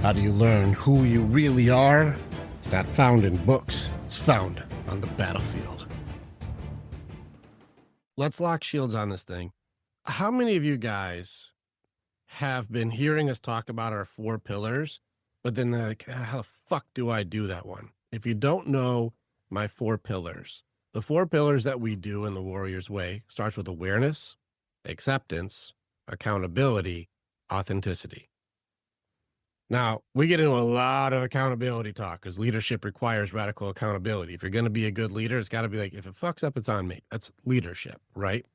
How do you learn who you really are? It's not found in books. It's found on the battlefield. Let's lock shields on this thing. How many of you guys have been hearing us talk about our 4 pillars, but then they're like, how the fuck do I do that one? If you don't know my 4 pillars, the 4 pillars that we do in the Warrior's Way starts with awareness, acceptance, accountability, authenticity. Now, we get into a lot of accountability talk because leadership requires radical accountability. If you're going to be a good leader, it's got to be like, if it fucks up, it's on me. That's leadership, right?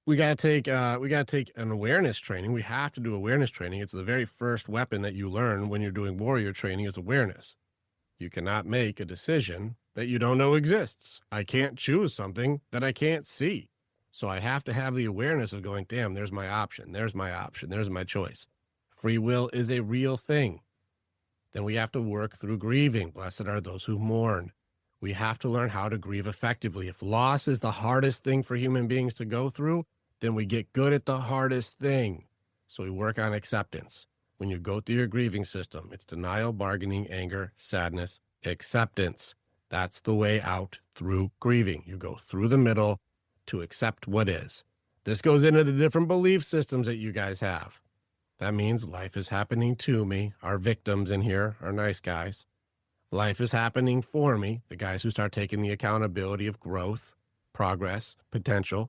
We got to take an awareness training. We have to do awareness training. It's the very first weapon that you learn when you're doing warrior training is awareness. You cannot make a decision that you don't know exists. I can't choose something that I can't see. So I have to have the awareness of going, damn, there's my option. There's my option. There's my choice. Free will is a real thing. Then we have to work through grieving. Blessed are those who mourn. We have to learn how to grieve effectively. If loss is the hardest thing for human beings to go through, then we get good at the hardest thing. So we work on acceptance. When you go through your grieving system, it's denial, bargaining, anger, sadness, acceptance. That's the way out through grieving. You go through the middle to accept what is. This goes into the different belief systems that you guys have. That means life is happening to me. Our victims in here are nice guys. Life is happening for me, the guys who start taking the accountability of growth, progress, potential,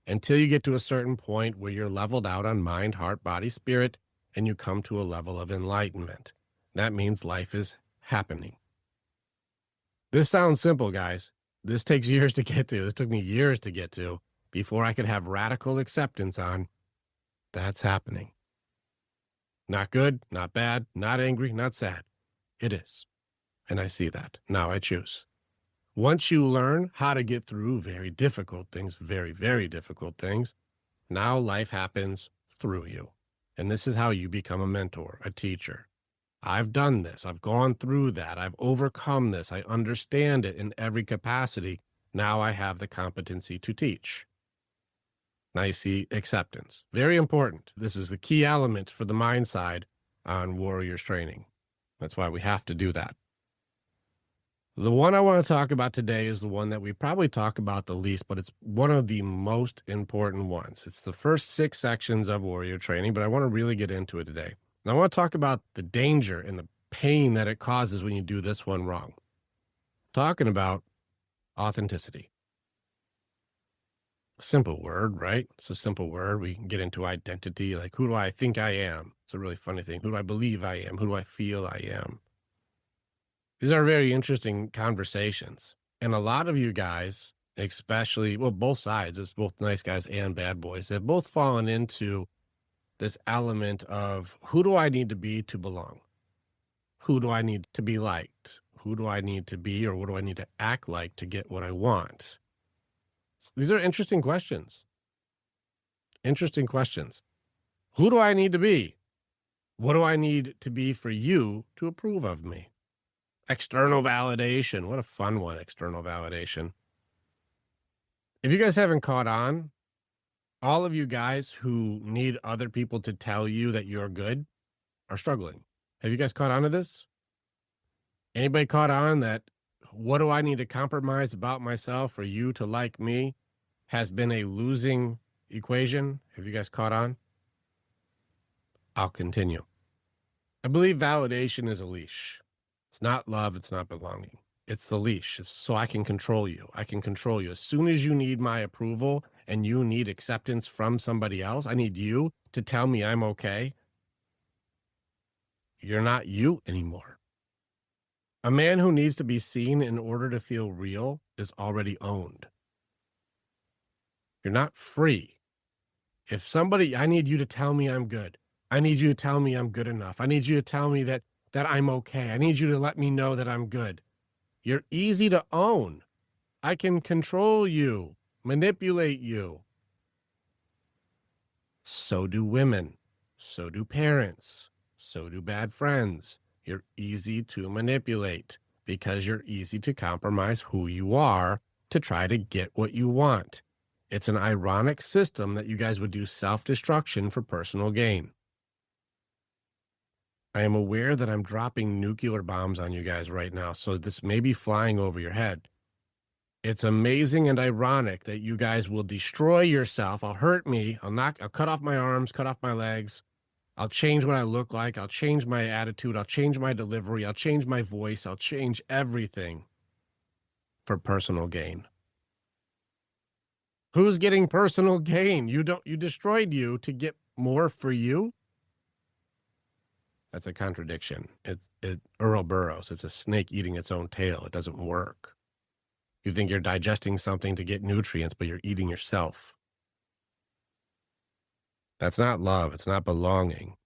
until you get to a certain point where you're leveled out on mind, heart, body, spirit, and you come to a level of enlightenment. That means life is happening. This sounds simple, guys. This takes years to get to. This took me years to get to before I could have radical acceptance on that's happening. Not good, not bad, not angry, not sad. It is. And I see that. Now I choose. Once you learn how to get through very difficult things, very, very difficult things, now life happens through you. And this is how you become a mentor, a teacher. I've done this. I've gone through that. I've overcome this. I understand it in every capacity. Now I have the competency to teach. Now you see acceptance. Very important. This is the key element for the mind side on warriors training. That's why we have to do that. The one I want to talk about today is the one that we probably talk about the least, but it's one of the most important ones. It's the first 6 sections of warrior training, but I want to really get into it today. And I want to talk about the danger and the pain that it causes when you do this one wrong. Talking about authenticity. Simple word, right? It's a simple word. We can get into identity, like who do I think I am? It's a really funny thing. Who do I believe I am? Who do I feel I am? These are very interesting conversations. And a lot of you guys, especially, well, both sides, it's both nice guys and bad boys, have both fallen into this element of who do I need to be to belong? Who do I need to be liked? Who do I need to be or what do I need to act like to get what I want? These are interesting questions. Interesting questions. Who do I need to be? What do I need to be for you to approve of me? External validation. What a fun one, external validation. If you guys haven't caught on, all of you guys who need other people to tell you that you're good are struggling. Have you guys caught on to this? Anybody caught on that what do I need to compromise about myself for you to like me has been a losing equation? Have you guys caught on? I'll continue. I believe validation is a leash. It's not love. It's not belonging. It's the leash. It's so I can control you. I can control you. As soon as you need my approval and you need acceptance from somebody else, I need you to tell me I'm okay. You're not you anymore. A man who needs to be seen in order to feel real is already owned. You're not free. If somebody, I need you to tell me I'm good. I need you to tell me I'm good enough. I need you to tell me that I'm okay. I need you to let me know that I'm good. You're easy to own. I can control you, manipulate you. So do women. So do parents. So do bad friends. You're easy to manipulate because you're easy to compromise who you are to try to get what you want. It's an ironic system that you guys would do self-destruction for personal gain. I am aware that I'm dropping nuclear bombs on you guys right now, so this may be flying over your head. It's amazing and ironic that you guys will destroy yourself. I'll hurt me. I'll cut off my arms, cut off my legs. I'll change what I look like. I'll change my attitude. I'll change my delivery. I'll change my voice. I'll change everything for personal gain. Who's getting personal gain? You destroyed you to get more for you? That's a contradiction. Earl Burroughs. It's a snake eating its own tail. It doesn't work. You think you're digesting something to get nutrients, but you're eating yourself. That's not love. It's not belonging.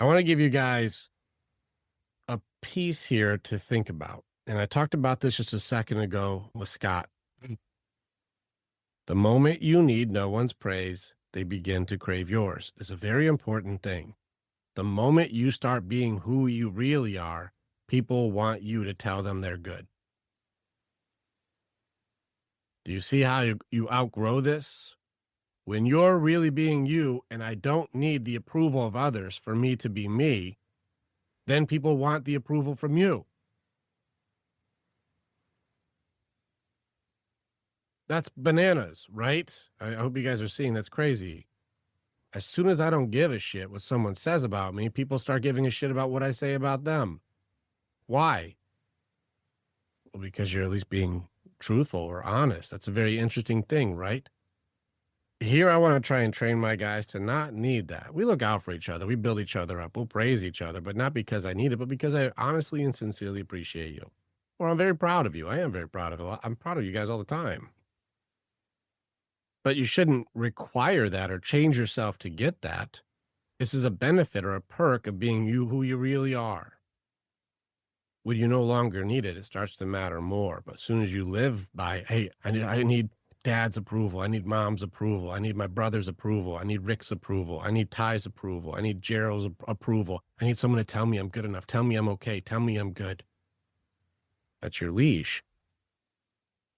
I want to give you guys a piece here to think about. And I talked about this just a second ago with Scott. The moment you need no one's praise, they begin to crave yours. It's a very important thing. The moment you start being who you really are, people want you to tell them they're good. Do you see how you outgrow this? When you're really being you, and I don't need the approval of others for me to be me, then people want the approval from you. That's bananas, right? I hope you guys are seeing that's crazy. As soon as I don't give a shit what someone says about me, people start giving a shit about what I say about them. Why? Well, because you're at least being truthful or honest. That's a very interesting thing, right? Here, I want to try and train my guys to not need that. We look out for each other. We build each other up. We'll praise each other, but not because I need it, but because I honestly and sincerely appreciate you. Or I'm very proud of you. I am very proud of you. I'm proud of you guys all the time. But you shouldn't require that or change yourself to get that. This is a benefit or a perk of being you who you really are. When you no longer need it, it starts to matter more. But as soon as you live by, hey, I need dad's approval. I need mom's approval. I need my brother's approval. I need Rick's approval. I need Ty's approval. I need Gerald's approval. I need someone to tell me I'm good enough. Tell me I'm okay. Tell me I'm good. That's your leash.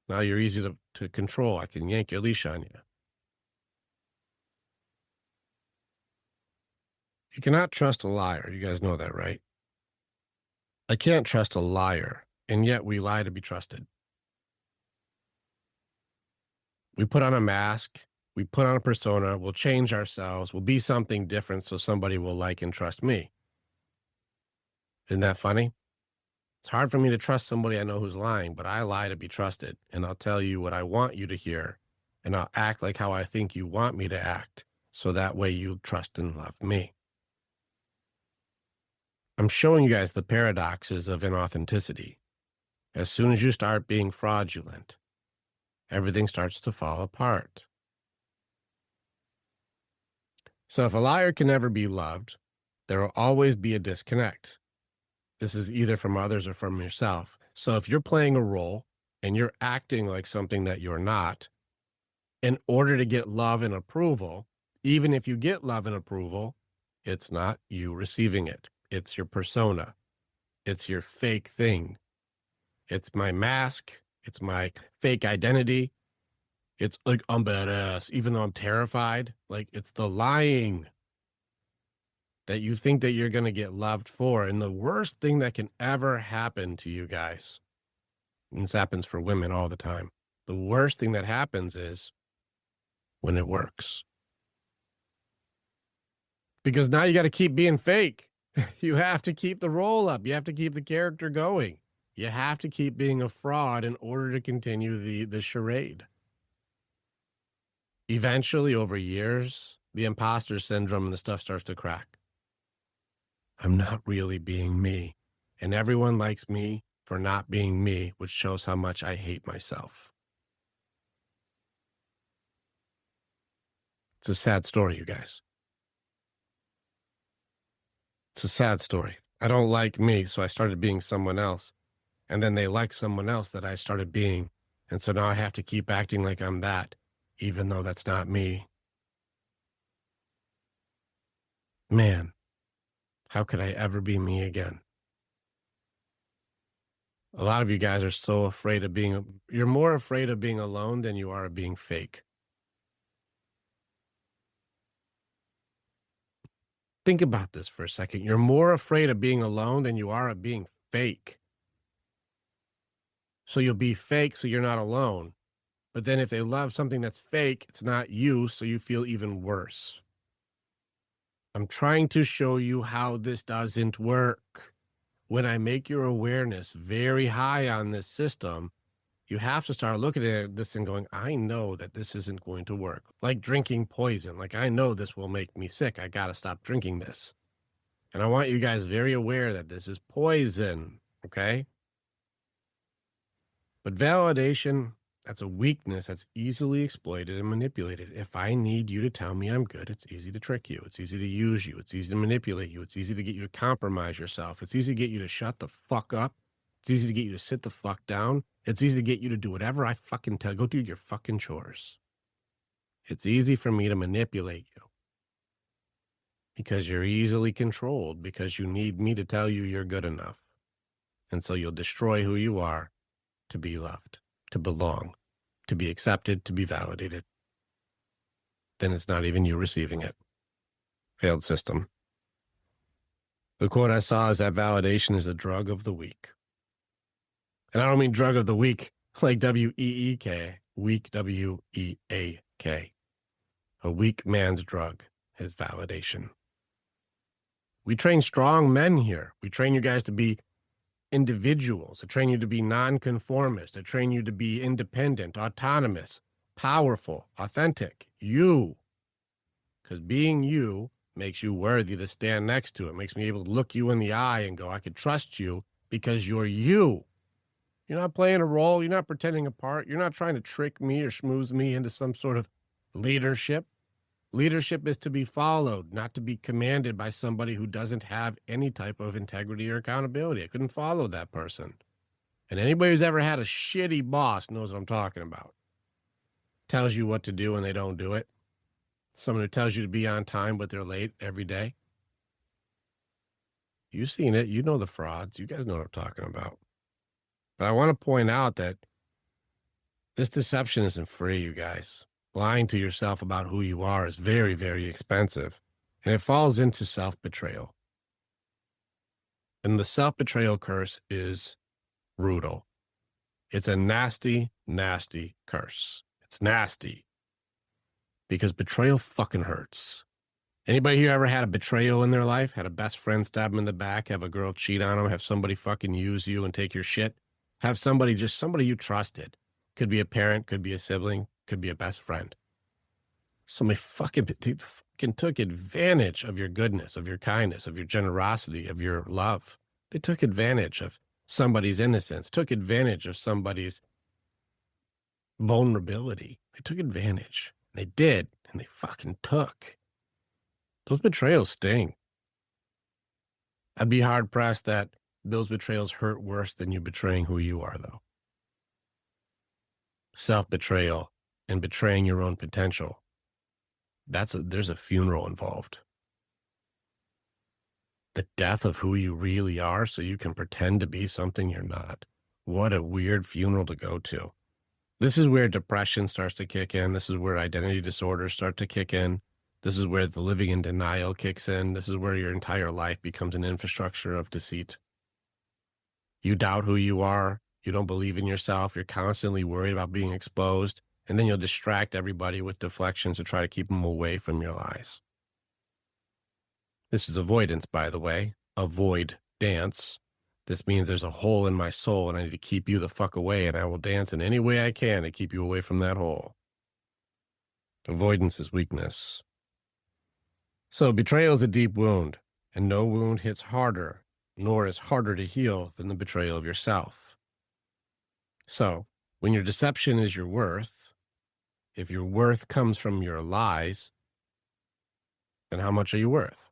Now you're easy to control. I can yank your leash on you. You cannot trust a liar. You guys know that, right? I can't trust a liar, and yet we lie to be trusted. We put on a mask. We put on a persona. We'll change ourselves. We'll be something different so somebody will like and trust me. Isn't that funny? It's hard for me to trust somebody I know who's lying, but I lie to be trusted, and I'll tell you what I want you to hear, and I'll act like how I think you want me to act, so that way you'll trust and love me. I'm showing you guys the paradoxes of inauthenticity. As soon as you start being fraudulent, everything starts to fall apart. So if a liar can never be loved, there will always be a disconnect. This is either from others or from yourself. So if you're playing a role and you're acting like something that you're not, in order to get love and approval, even if you get love and approval, it's not you receiving it. It's your persona. It's your fake thing. It's my mask. It's my fake identity. It's like, I'm badass, even though I'm terrified. Like, it's the lying that you think that you're going to get loved for. And the worst thing that can ever happen to you guys, and this happens for women all the time, the worst thing that happens is when it works. Because now you got to keep being fake. You have to keep the roll up. You have to keep the character going. You have to keep being a fraud in order to continue the charade. Eventually, over years, the imposter syndrome and the stuff starts to crack. I'm not really being me. And everyone likes me for not being me, which shows how much I hate myself. It's a sad story, you guys. It's a sad story. I don't like me, so I started being someone else. And then they like someone else that I started being. And so now I have to keep acting like I'm that, even though that's not me. Man, how could I ever be me again? A lot of you guys are so afraid of you're more afraid of being alone than you are of being fake. Think about this for a second. You're more afraid of being alone than you are of being fake. So you'll be fake so you're not alone. But then if they love something that's fake, it's not you, so you feel even worse. I'm trying to show you how this doesn't work. When I make your awareness very high on this system, you have to start looking at this and going, I know that this isn't going to work. Like drinking poison. Like, I know this will make me sick. I got to stop drinking this. And I want you guys very aware that this is poison. Okay. But validation, that's a weakness that's easily exploited and manipulated. If I need you to tell me I'm good, it's easy to trick you. It's easy to use you. It's easy to manipulate you. It's easy to get you to compromise yourself. It's easy to get you to shut the fuck up. It's easy to get you to sit the fuck down. It's easy to get you to do whatever I fucking tell. Go do your fucking chores. It's easy for me to manipulate you because you're easily controlled, because you need me to tell you you're good enough. And so you'll destroy who you are to be loved, to belong, to be accepted, to be validated. Then it's not even you receiving it. Failed system. The quote I saw is that validation is the drug of the weak. And I don't mean drug of the weak like W-E-E-K, weak, W-E-A-K. A weak man's drug is validation. We train strong men here. We train you guys to be individuals, to train you to be nonconformist, to train you to be independent, autonomous, powerful, authentic, you. Because being you makes you worthy to stand next to. It makes me able to look you in the eye and go, I could trust you because you're you. You're not playing a role. You're not pretending a part. You're not trying to trick me or schmooze me into some sort of leadership. Leadership is to be followed, not to be commanded by somebody who doesn't have any type of integrity or accountability. I couldn't follow that person. And anybody who's ever had a shitty boss knows what I'm talking about. Tells you what to do and they don't do it. Someone who tells you to be on time, but they're late every day. You've seen it. You know the frauds. You guys know what I'm talking about. But I want to point out that this deception isn't free, you guys. Lying to yourself about who you are is very, very expensive. And it falls into self-betrayal. And the self-betrayal curse is brutal. It's a nasty, nasty curse. It's nasty. Because betrayal fucking hurts. Anybody here ever had a betrayal in their life? Had a best friend stab them in the back? Have a girl cheat on them? Have somebody fucking use you and take your shit? Have somebody you trusted. Could be a parent, could be a sibling, could be a best friend. Somebody fucking took advantage of your goodness, of your kindness, of your generosity, of your love. They took advantage of somebody's innocence, took advantage of somebody's vulnerability. They took advantage. They did, and they fucking took. Those betrayals sting. I'd be hard pressed that those betrayals hurt worse than you betraying who you are, though. Self-betrayal and betraying your own potential. There's a funeral involved. The death of who you really are so you can pretend to be something you're not. What a weird funeral to go to. This is where depression starts to kick in. This is where identity disorders start to kick in. This is where the living in denial kicks in. This is where your entire life becomes an infrastructure of deceit. You doubt who you are. You don't believe in yourself. You're constantly worried about being exposed. And then you'll distract everybody with deflections to try to keep them away from your lies. This is avoidance, by the way. Avoid dance. This means there's a hole in my soul and I need to keep you the fuck away, and I will dance in any way I can to keep you away from that hole. Avoidance is weakness. So betrayal is a deep wound, and no wound hits harder, nor is harder to heal than the betrayal of yourself. So when your deception is your worth, if your worth comes from your lies, then how much are you worth?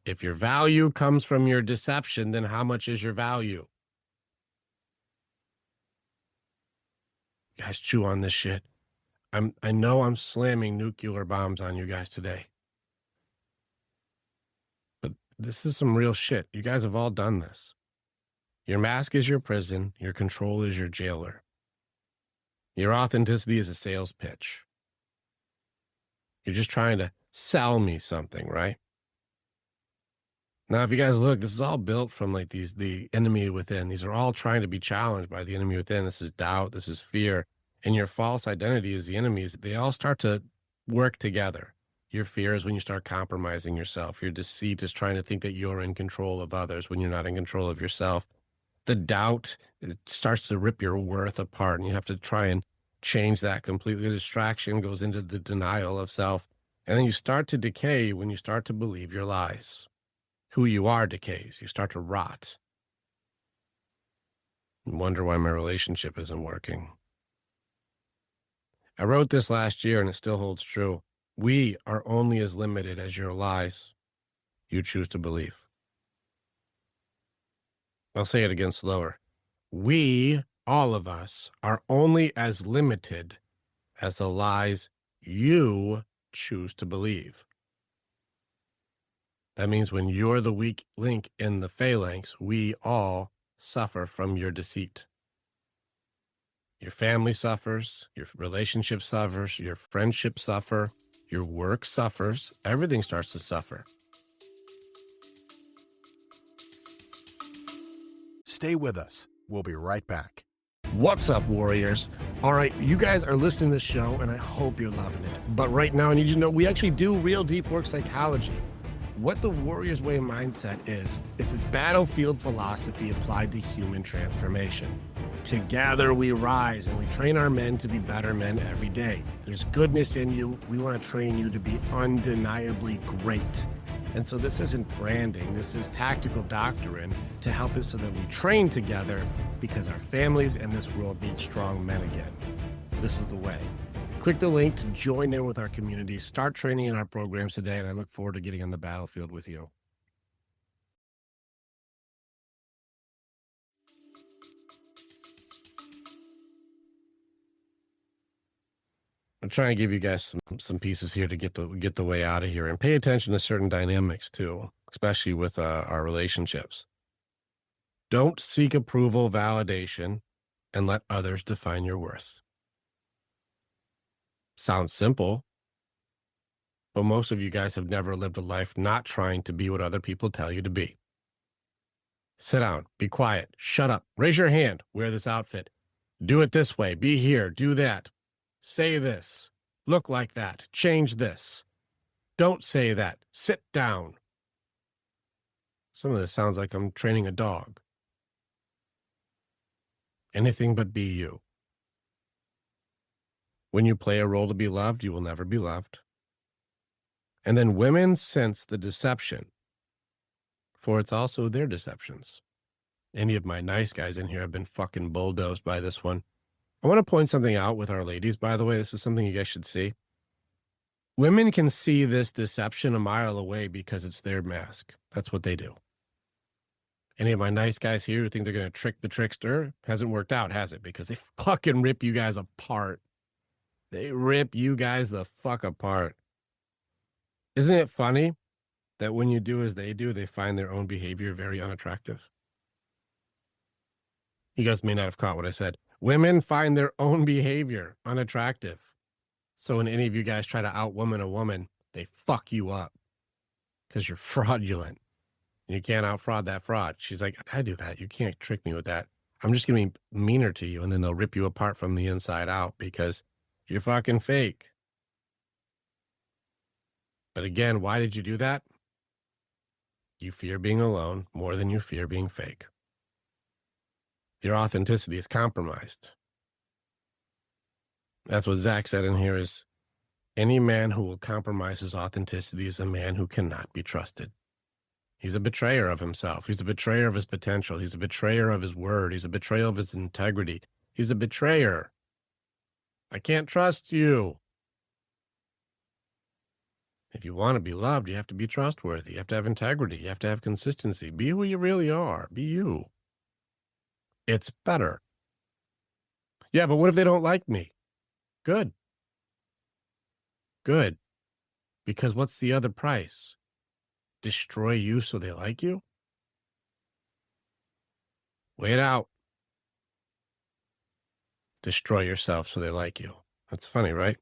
If your value comes from your deception, then how much is your value? You guys chew on this shit. I know I'm slamming nuclear bombs on you guys today. But this is some real shit. You guys have all done this. Your mask is your prison. Your control is your jailer. Your authenticity is a sales pitch. You're just trying to sell me something, right? Now, if you guys look, this is all built from like the enemy within. These are all trying to be challenged by the enemy within. This is doubt, this is fear. And your false identity is the enemies. They all start to work together. Your fear is when you start compromising yourself. Your deceit is trying to think that you're in control of others when you're not in control of yourself. The doubt, it starts to rip your worth apart, and you have to try and change that completely. The distraction goes into the denial of self. And then you start to decay when you start to believe your lies. Who you are decays. You start to rot. And wonder why my relationship isn't working. I wrote this last year and it still holds true. We are only as limited as your lies you choose to believe. I'll say it again slower. We, all of us, are only as limited as the lies you choose to believe. That means when you're the weak link in the phalanx, we all suffer from your deceit. Your family suffers, your relationship suffers, your friendships suffer, your work suffers, everything starts to suffer. Stay with us. We'll be right back. What's up, warriors? All right, you guys are listening to this show, and I hope you're loving it. But right now, I need you to know we actually do real deep work psychology. What the Warrior's Way mindset is, it's a battlefield philosophy applied to human transformation. Together we rise and we train our men to be better men every day. There's goodness in you. We want to train you to be undeniably great. And so this isn't branding, this is tactical doctrine to help us so that we train together because our families and this world need strong men again. This is the way. Click the link to join in with our community, start training in our programs today, and I look forward to getting on the battlefield with you. I'm trying to give you guys some pieces here to get the way out of here, and pay attention to certain dynamics too, especially with our relationships. Don't seek approval, validation, and let others define your worth. Sounds simple, but most of you guys have never lived a life not trying to be what other people tell you to be. Sit down, be quiet, shut up, raise your hand, wear this outfit, do it this way, be here, do that, say this, look like that, change this, don't say that, sit down. Some of this sounds like I'm training a dog. Anything but be you. When you play a role to be loved, you will never be loved. And then women sense the deception, for it's also their deceptions. Any of my nice guys in here have been fucking bulldozed by this one. I want to point something out with our ladies, by the way. This is something you guys should see. Women can see this deception a mile away because it's their mask. That's what they do. Any of my nice guys here who think they're going to trick the trickster, hasn't worked out, has it? Because they fucking rip you guys apart. They rip you guys the fuck apart. Isn't it funny that when you do as they do, they find their own behavior very unattractive? You guys may not have caught what I said. Women find their own behavior unattractive. So when any of you guys try to outwoman a woman, they fuck you up because you're fraudulent. You can't outfraud that fraud. She's like, I do that. You can't trick me with that. I'm just going to be meaner to you. And then they'll rip you apart from the inside out because you're fucking fake. But again, why did you do that? You fear being alone more than you fear being fake. Your authenticity is compromised. That's what Zach said in here is, any man who will compromise his authenticity is a man who cannot be trusted. He's a betrayer of himself. He's a betrayer of his potential. He's a betrayer of his word. He's a betrayer of his integrity. He's a betrayer. I can't trust you. If you want to be loved, you have to be trustworthy. You have to have integrity. You have to have consistency. Be who you really are. Be you. It's better. Yeah, but what if they don't like me? Good. Good. Because what's the other price? Destroy you so they like you? Wait out. Destroy yourself so they like you. That's funny, right?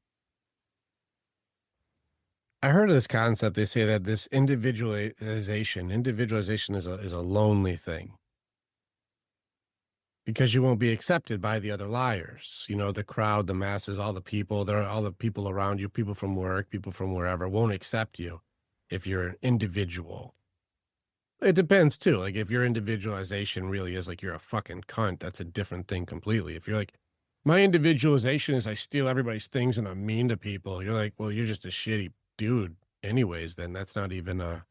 I heard of this concept. They say that this individualization is a lonely thing because you won't be accepted by the other liars. You know, the crowd, the masses, all the people, there are all the people around you, people from work, people from wherever won't accept you if you're an individual. It depends too. Like if your individualization really is like you're a fucking cunt, that's a different thing completely. If you're like, my individualization is I steal everybody's things and I'm mean to people, you're like, well, you're just a shitty dude anyways, then that's not even a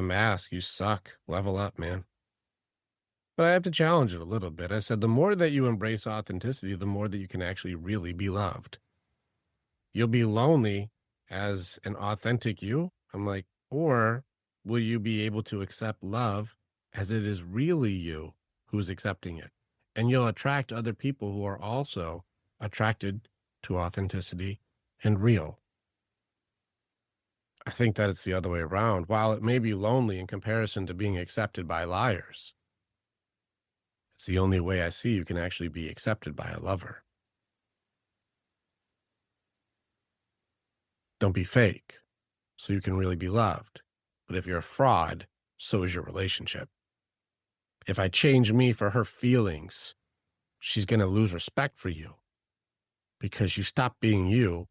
mask. You suck. Level up, man. But I have to challenge it a little bit. I said the more that you embrace authenticity, the more that you can actually really be loved. You'll be lonely as an authentic you. I'm like, or will you be able to accept love as it is really you who's accepting it? And you'll attract other people who are also attracted to authenticity and real. I think that it's the other way around. While it may be lonely in comparison to being accepted by liars, it's the only way I see you can actually be accepted by a lover. Don't be fake so you can really be loved. But if you're a fraud, so is your relationship. If I change me for her feelings, she's going to lose respect for you because you stop being you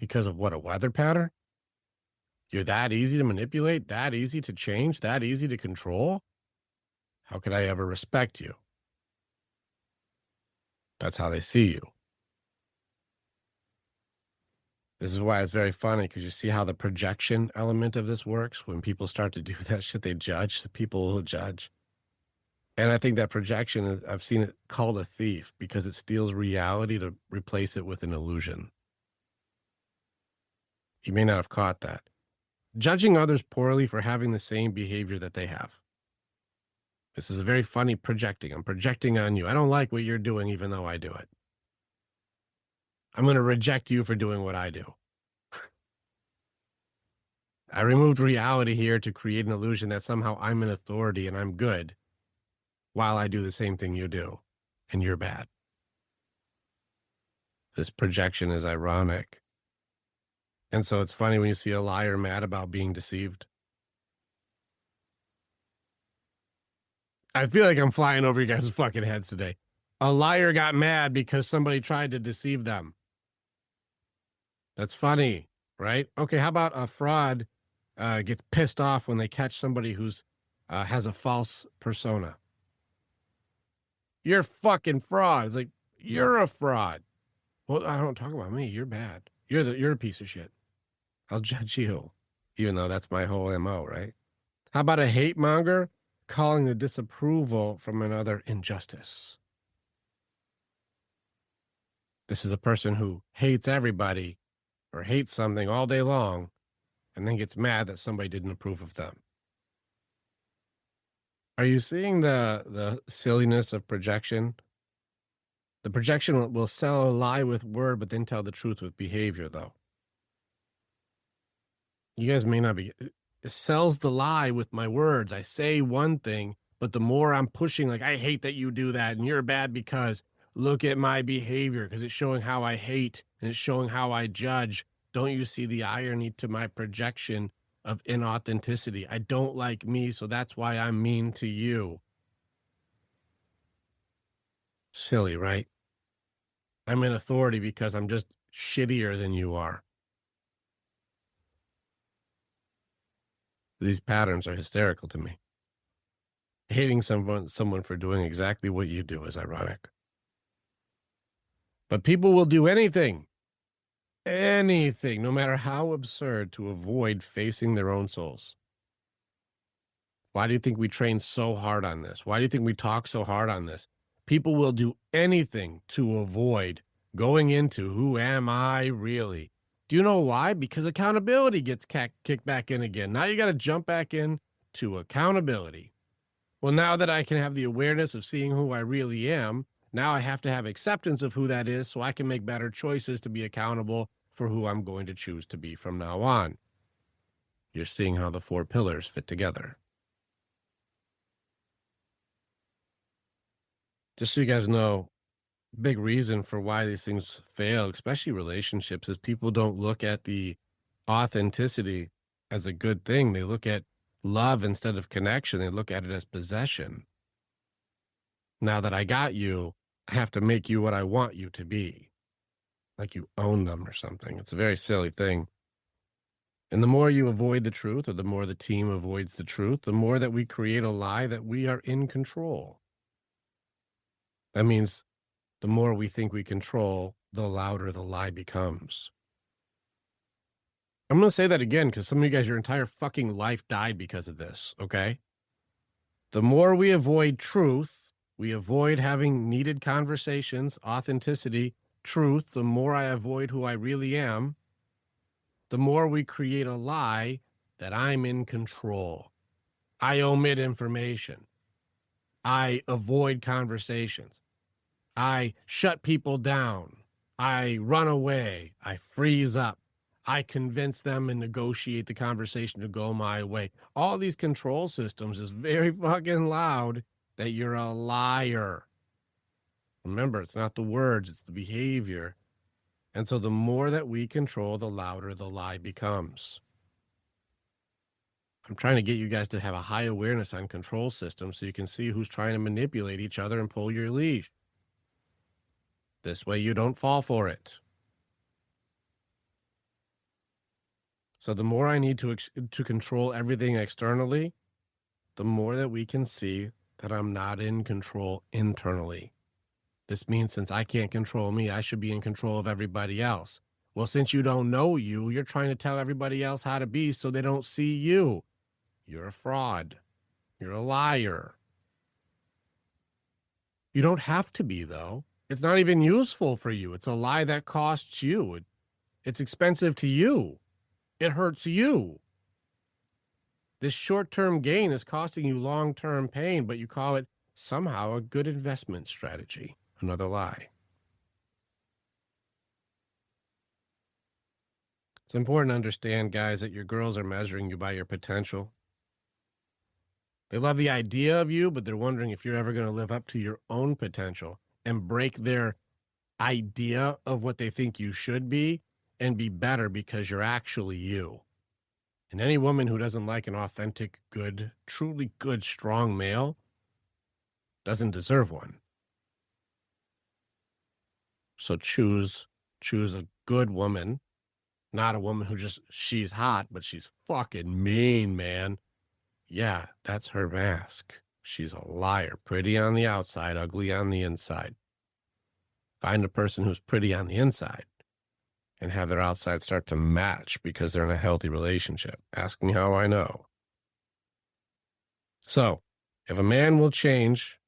because of what, a weather pattern? You're that easy to manipulate, that easy to change, that easy to control? How could I ever respect you? That's how they see you. This is why it's very funny because you see how the projection element of this works. When people start to do that shit, they judge. The people will judge. And I think that projection is, I've seen it called a thief because it steals reality to replace it with an illusion. You may not have caught that. Judging others poorly for having the same behavior that they have. This is a very funny projecting. I'm projecting on you. I don't like what you're doing, even though I do it. I'm going to reject you for doing what I do. I removed reality here to create an illusion that somehow I'm an authority and I'm good while I do the same thing you do and you're bad. This projection is ironic. And so it's funny when you see a liar mad about being deceived. I feel like I'm flying over you guys' fucking heads today. A liar got mad because somebody tried to deceive them. That's funny, right? Okay, how about a fraud gets pissed off when they catch somebody who's has a false persona? You're a fucking fraud. It's like, you're a fraud. Well, I don't talk about me. You're bad. You're a piece of shit. I'll judge you, even though that's my whole MO, right? How about a hate monger calling the disapproval from another injustice? This is a person who hates everybody or hates something all day long and then gets mad that somebody didn't approve of them. Are you seeing the silliness of projection? The projection will sell a lie with word, but then tell the truth with behavior, though. You guys may not be. It sells the lie with my words. I say one thing, but the more I'm pushing, like, I hate that you do that, and you're bad because look at my behavior, because it's showing how I hate and it's showing how I judge. Don't you see the irony to my projection of inauthenticity? I don't like me, so that's why I'm mean to you. Silly, right? I'm in authority because I'm just shittier than you are. These patterns are hysterical to me. Hating someone for doing exactly what you do is ironic. But people will do anything, no matter how absurd, to avoid facing their own souls. Why do you think we train so hard on this? Why do you think we talk so hard on this? People will do anything to avoid going into who am I really? Do you know why? Because accountability gets kicked back in again. Now you got to jump back in to accountability. Well, now that I can have the awareness of seeing who I really am, now I have to have acceptance of who that is so I can make better choices to be accountable for who I'm going to choose to be from now on. You're seeing how the four pillars fit together. Just so you guys know, big reason for why these things fail, especially relationships, is people don't look at the authenticity as a good thing. They look at love instead of connection. They look at it as possession. Now that I got you, I have to make you what I want you to be, like you own them or something. It's a very silly thing. And the more you avoid the truth, or the more the team avoids the truth, the more that we create a lie that we are in control. That means the more we think we control, the louder the lie becomes. I'm going to say that again because some of you guys, your entire fucking life died because of this, okay? The more we avoid truth, we avoid having needed conversations, authenticity, truth, the more I avoid who I really am, the more we create a lie that I'm in control. I omit information. I avoid conversations. I shut people down. I run away. I freeze up. I convince them and negotiate the conversation to go my way. All these control systems is very fucking loud that you're a liar. Remember, it's not the words, it's the behavior. And so the more that we control, the louder the lie becomes. I'm trying to get you guys to have a high awareness on control systems so you can see who's trying to manipulate each other and pull your leash. This way you don't fall for it. So the more I need to control everything externally, the more that we can see that I'm not in control internally. This means since I can't control me, I should be in control of everybody else. Well, since you don't know you, you're trying to tell everybody else how to be so they don't see you. You're a fraud. You're a liar. You don't have to be, though. It's not even useful for you. It's a lie that costs you. It's expensive to you. It hurts you. This short-term gain is costing you long-term pain, but you call it somehow a good investment strategy. Another lie. It's important to understand, guys, that your girls are measuring you by your potential. They love the idea of you, but they're wondering if you're ever going to live up to your own potential and break their idea of what they think you should be and be better because you're actually you. And any woman who doesn't like an authentic, good, truly good, strong male doesn't deserve one. So choose a good woman, not a woman who just, she's hot, but she's fucking mean, man. Yeah, that's her mask. She's a liar, pretty on the outside, ugly on the inside. Find a person who's pretty on the inside and have their outside start to match because they're in a healthy relationship. Ask me how I know. So, if a man will change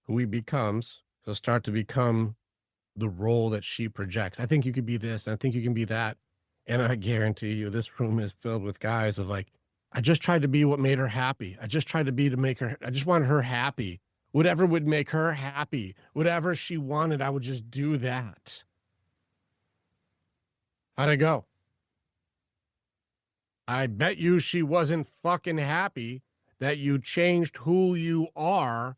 who he becomes, he'll start to become the role that she projects. I think you could be this, and I think you can be that. And I guarantee you, this room is filled with guys of like, I just tried to be what made her happy. I just tried to be to make her, I just wanted her happy. Whatever would make her happy, whatever she wanted, I would just do that. How'd it go? I bet you she wasn't fucking happy that you changed who you are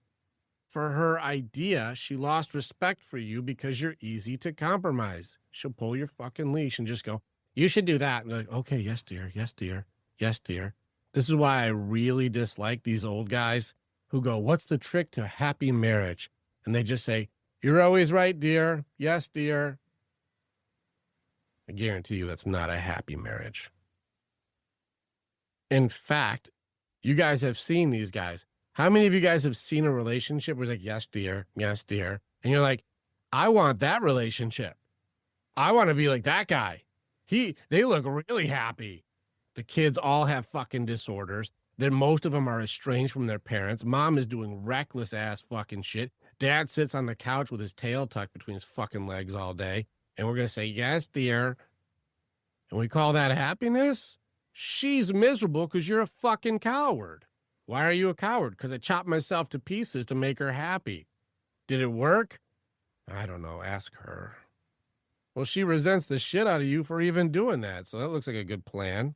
for her idea. She lost respect for you because you're easy to compromise. She'll pull your fucking leash and just go, you should do that. And you're like, okay, yes, dear. Yes, dear. Yes, dear. This is why I really dislike these old guys who go, what's the trick to a happy marriage? And they just say, you're always right, dear. Yes, dear. I guarantee you that's not a happy marriage. In fact, you guys have seen these guys. How many of you guys have seen a relationship where it's like, yes, dear, yes, dear. And you're like, I want that relationship. I want to be like that guy. They look really happy. The kids all have fucking disorders. Then most of them are estranged from their parents. Mom is doing reckless ass fucking shit. Dad sits on the couch with his tail tucked between his fucking legs all day. And we're going to say, yes, dear. And we call that happiness? She's miserable because you're a fucking coward. Why are you a coward? Because I chopped myself to pieces to make her happy. Did it work? I don't know. Ask her. Well, she resents the shit out of you for even doing that. So that looks like a good plan.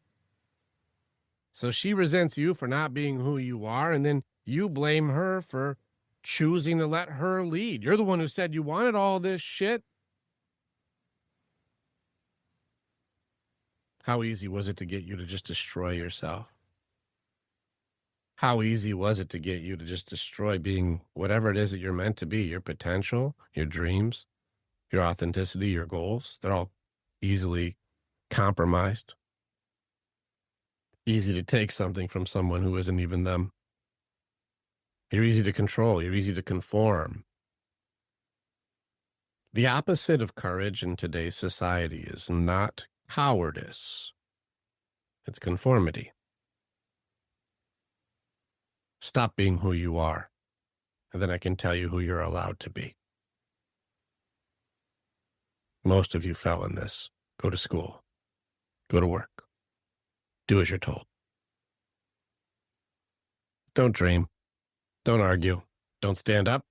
So she resents you for not being who you are. And then you blame her for choosing to let her lead. You're the one who said you wanted all this shit. How easy was it to get you to just destroy yourself? How easy was it to get you to just destroy being whatever it is that you're meant to be, your potential, your dreams, your authenticity, your goals? They're all easily compromised. Easy to take something from someone who isn't even them. You're easy to control. You're easy to conform. The opposite of courage in today's society is not cowardice, it's conformity. Stop being who you are, and then I can tell you who you're allowed to be. Most of you fell in this. Go to school, go to work, do as you're told. Don't dream, don't argue, don't stand up,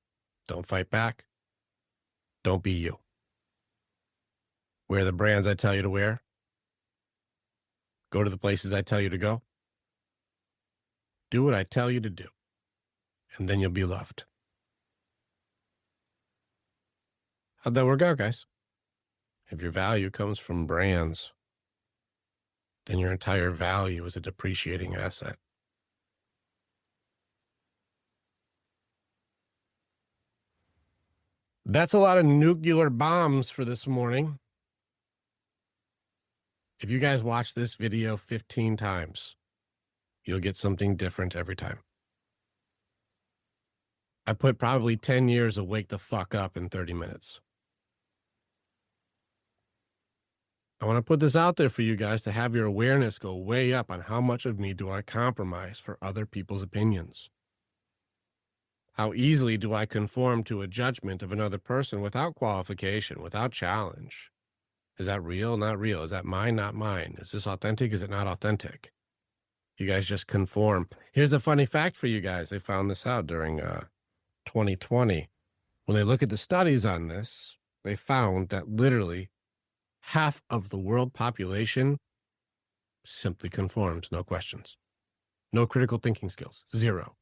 don't fight back, don't be you. Wear the brands I tell you to wear, go to the places I tell you to go, do what I tell you to do, and then you'll be loved. How'd that work out, guys? If your value comes from brands, then your entire value is a depreciating asset. That's a lot of nuclear bombs for this morning. If you guys watch this video 15 times, you'll get something different every time. I put probably 10 years of wake the fuck up in 30 minutes. I want to put this out there for you guys to have your awareness go way up on how much of me do I compromise for other people's opinions. How easily do I conform to a judgment of another person without qualification, without challenge? Is that real? Not real. Is that mine? Not mine. Is this authentic? Is it not authentic? You guys just conform. Here's a funny fact for you guys. They found this out during 2020. When they look at the studies on this, they found that literally half of the world population simply conforms, no questions. No critical thinking skills, zero.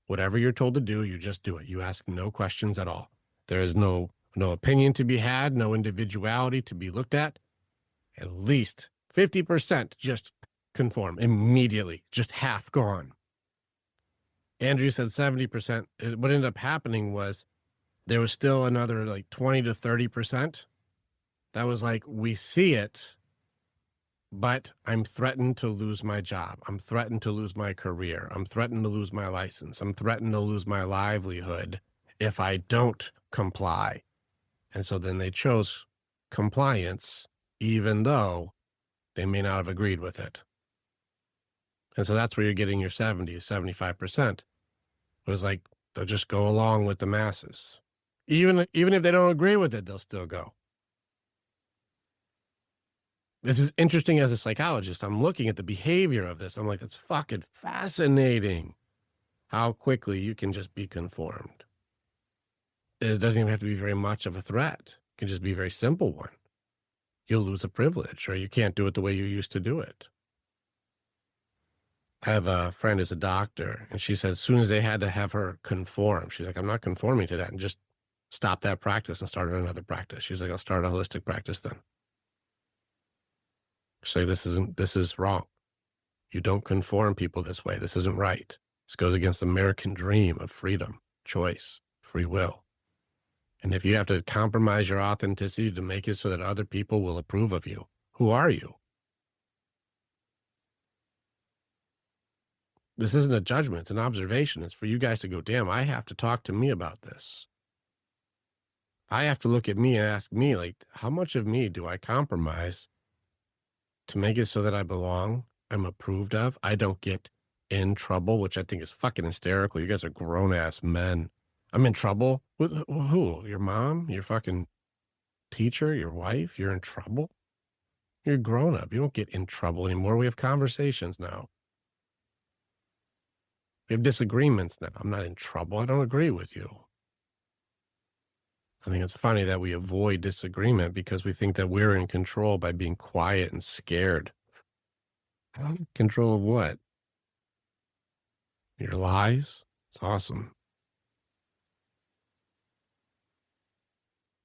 Whatever you're told to do, you just do it. You ask no questions at all. There is no opinion to be had, no individuality to be looked at. At least 50% just conform immediately, just half gone. Andrew said 70%. What ended up happening was there was still another like 20 to 30%. That was like, we see it, but I'm threatened to lose my job. I'm threatened to lose my career. I'm threatened to lose my license. I'm threatened to lose my livelihood if I don't comply. And so then they chose compliance, even though they may not have agreed with it. And so that's where you're getting your 70, 75%. It was like, they'll just go along with the masses. Even if they don't agree with it, they'll still go. This is interesting as a psychologist. I'm looking at the behavior of this. I'm like, it's fucking fascinating how quickly you can just be conformed. It doesn't even have to be very much of a threat. It can just be a very simple one. You'll lose a privilege, or you can't do it the way you used to do it. I have a friend who's a doctor, and she said as soon as they had to have her conform, she's like, I'm not conforming to that, and just stopped that practice and started another practice. She's like, I'll start a holistic practice then. Say this is wrong. You don't conform people this way. This isn't right. This goes against the American dream of freedom, choice, free will. And if you have to compromise your authenticity to make it so that other people will approve of you, who are you? This isn't a judgment. It's an observation. It's for you guys to go, damn, I have to talk to me about this. I have to look at me and ask me, like, how much of me do I compromise to make it so that I belong, I'm approved of, I don't get in trouble, which I think is fucking hysterical. You guys are grown-ass men. I'm in trouble? With who? Your mom? Your fucking teacher? Your wife? You're in trouble? You're grown up. You don't get in trouble anymore. We have conversations now. We have disagreements now. I'm not in trouble. I don't agree with you. I think it's funny that we avoid disagreement because we think that we're in control by being quiet and scared. Control of what? Your lies? It's awesome.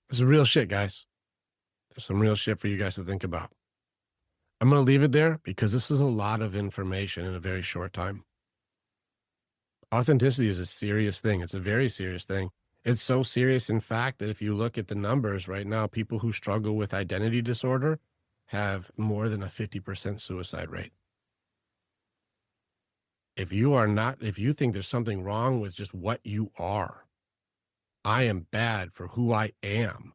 This is real shit, guys. There's some real shit for you guys to think about. I'm going to leave it there because this is a lot of information in a very short time. Authenticity is a serious thing. It's a very serious thing. It's so serious, in fact, that if you look at the numbers right now, people who struggle with identity disorder have more than a 50% suicide rate. If you think there's something wrong with just what you are, I am bad for who I am,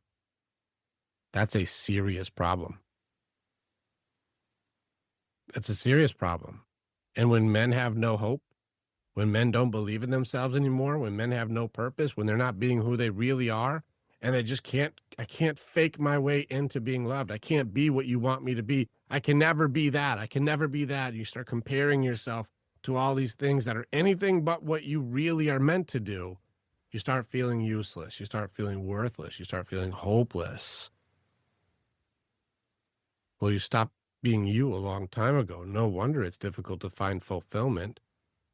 that's a serious problem. It's a serious problem. And when men have no hope, when men don't believe in themselves anymore, when men have no purpose, when they're not being who they really are, and they just I can't fake my way into being loved. I can't be what you want me to be. I can never be that. I can never be that. You start comparing yourself to all these things that are anything but what you really are meant to do. You start feeling useless. You start feeling worthless. You start feeling hopeless. Well, you stopped being you a long time ago. No wonder it's difficult to find fulfillment.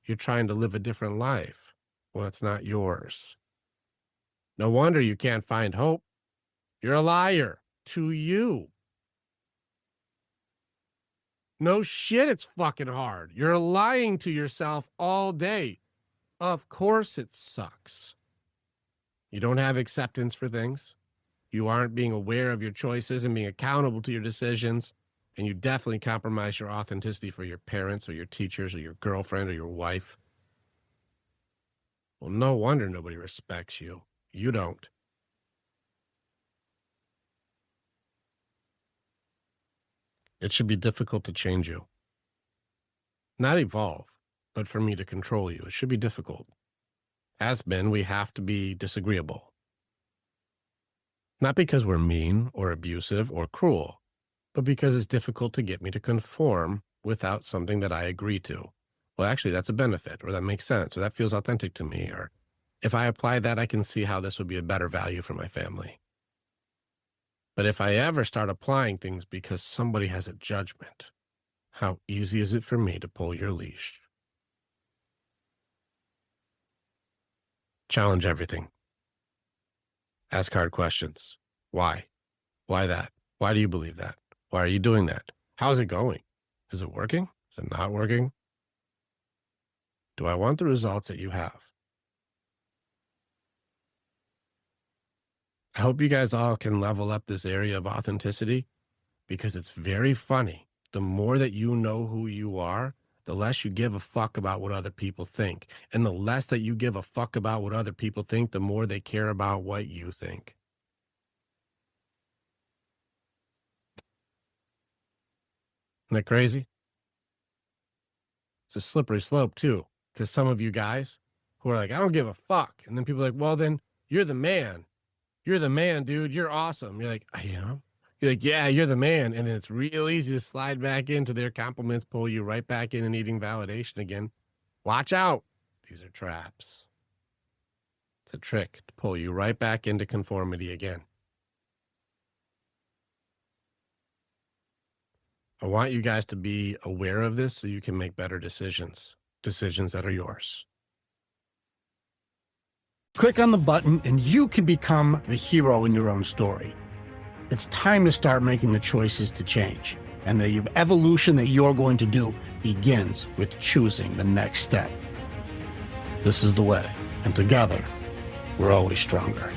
You're trying to live a different life. Well, it's not yours. No wonder you can't find hope. You're a liar to you. No shit, it's fucking hard. You're lying to yourself all day. Of course it sucks. You don't have acceptance for things. You aren't being aware of your choices and being accountable to your decisions. And you definitely compromise your authenticity for your parents or your teachers or your girlfriend or your wife. Well, no wonder nobody respects you. You don't. It should be difficult to change you. Not evolve, but for me to control you. It should be difficult. As men, we have to be disagreeable. Not because we're mean or abusive or cruel, but because it's difficult to get me to conform without something that I agree to. Well, actually, that's a benefit, or that makes sense, or that feels authentic to me, or if I apply that, I can see how this would be a better value for my family. But if I ever start applying things because somebody has a judgment, how easy is it for me to pull your leash? Challenge everything. Ask hard questions. Why? Why that? Why do you believe that? Why are you doing that? How's it going? Is it working? Is it not working? Do I want the results that you have? I hope you guys all can level up this area of authenticity because it's very funny. The more that you know who you are, the less you give a fuck about what other people think. And the less that you give a fuck about what other people think, the more they care about what you think. Isn't that crazy? It's a slippery slope too, because some of you guys who are like, I don't give a fuck. And then people are like, well, then you're the man. You're the man, dude. You're awesome. You're like, I am. You're like, yeah, you're the man. And then it's real easy to slide back into their compliments, pull you right back in and needing validation again. Watch out. These are traps. It's a trick to pull you right back into conformity again. I want you guys to be aware of this so you can make better decisions that are yours. Click on the button and you can become the hero in your own story. It's time to start making the choices to change. And the evolution that you're going to do begins with choosing the next step. This is the way. And together, we're always stronger.